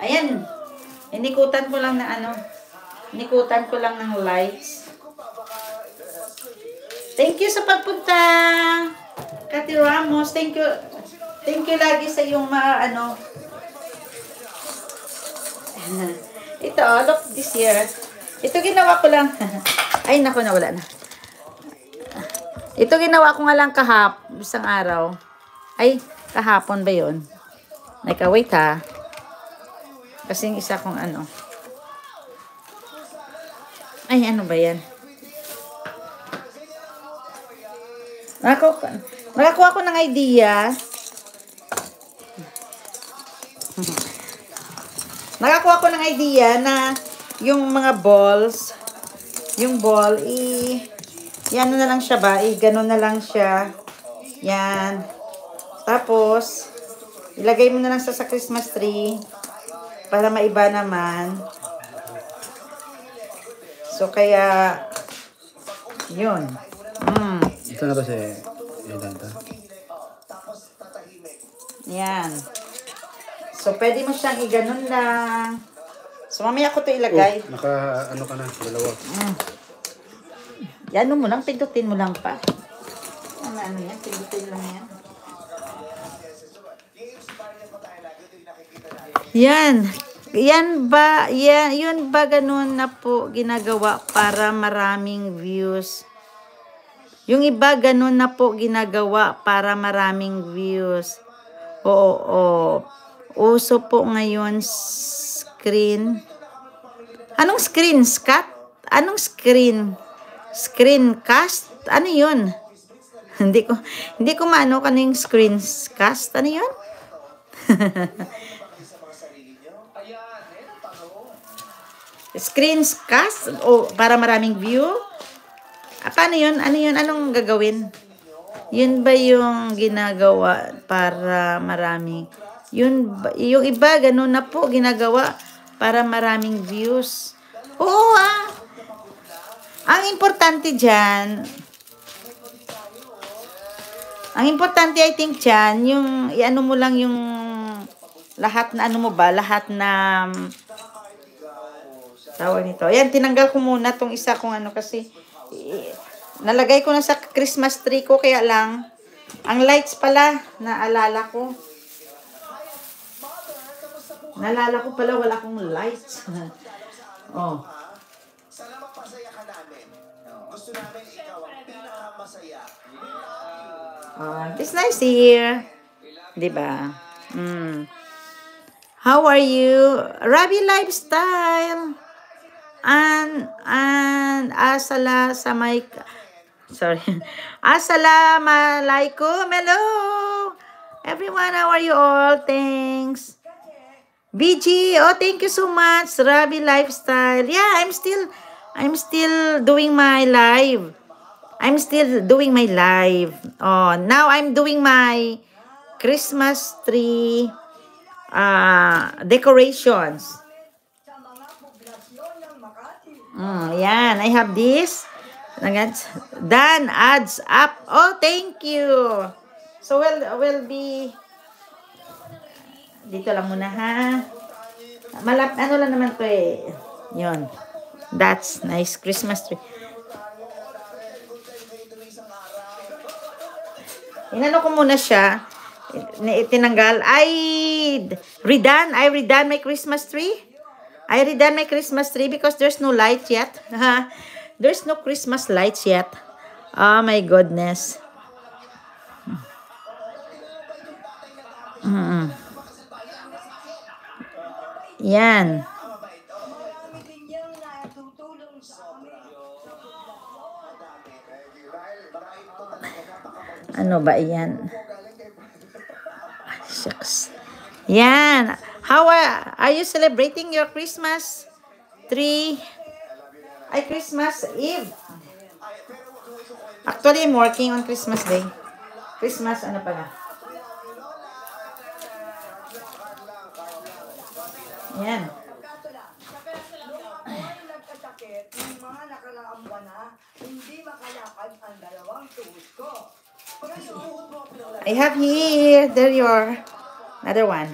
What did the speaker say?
Ayan. Inikutan ko lang na ano. Inikutan ko lang ng lights. Thank you sa pagpunta. Kati Ramos, thank you. Thank you lagi sa iyong ano. Ito, look this year. Ito ginawa ko lang. Ay, naku, nawala na. Ito ginawa ko nga lang isang araw. Ay, kahapon ba yun? Wait ha. Kasi yung isa kong ano. Ay, ano ba yan? Nakakuha ko ng idea. Nakakuha ko ng idea na yung mga balls, yung ball, yan na lang siya ba? Ganon na lang siya. Yan. Tapos, ilagay mo na lang sa Christmas tree para maiba naman. So, kaya, yun. Ito na ba si Yolanda? Yan. So, pwede mo siyang iganon lang. So, mamaya ko ito ilagay. Ano ka na? Dalawa. Yan mo lang, pindutin mo lang pa. Ano yan? Pindutin lang yan. Yan. Yun ba ganun na po ginagawa para maraming views? Yung iba ganun na po ginagawa para maraming views. Oo. Uso po ngayon screen. Anong screenshot? Anong screencast? Ano yun? Hindi ko maano yung screencast. Ano yun? Screencast? O para maraming view? Paano yun? Ano yun? Anong gagawin? Yun ba yung ginagawa para maraming? Yung iba, ganun na po ginagawa para maraming views. Oo Ang importante dyan, I think dyan, yung i-ano mo lang yung lahat na lahat na tawag nito. Ayan, tinanggal ko muna tong isa kong ano kasi nalagay ko na sa Christmas tree ko, kaya lang ang lights pala, naalala ko pala wala akong lights. Oh. Sana mapasaya ka namin. Gusto namin ikaw ang pinakamasaya. It's nice here. Diba? How are you? Rabi Lifestyle. And asala sa my Assalamualaikum. Hello. Everyone, how are you all? Thanks. BG, thank you so much. Rabi Lifestyle. Yeah, I'm still doing my live. Now I'm doing my Christmas tree decorations. Yan, I have this. Done, adds up. Oh, thank you. So we'll be dito lang muna ha. Ano lang naman to Yun. That's nice Christmas tree. Inano ko muna siya. Tinanggal. I redone my Christmas tree. I redone my Christmas tree because there's no light yet. There's no Christmas lights yet. Oh my goodness. Yan. Ano ba yan? Shucks. Yan. How are you celebrating your Christmas tree? Ay, Christmas Eve. Actually, I'm working on Christmas Day. Christmas, ano pala? Yan. Mga nakaraang buwan na, hindi makalakad ang dalawang tuhod ko. I have here. There you are. Another one.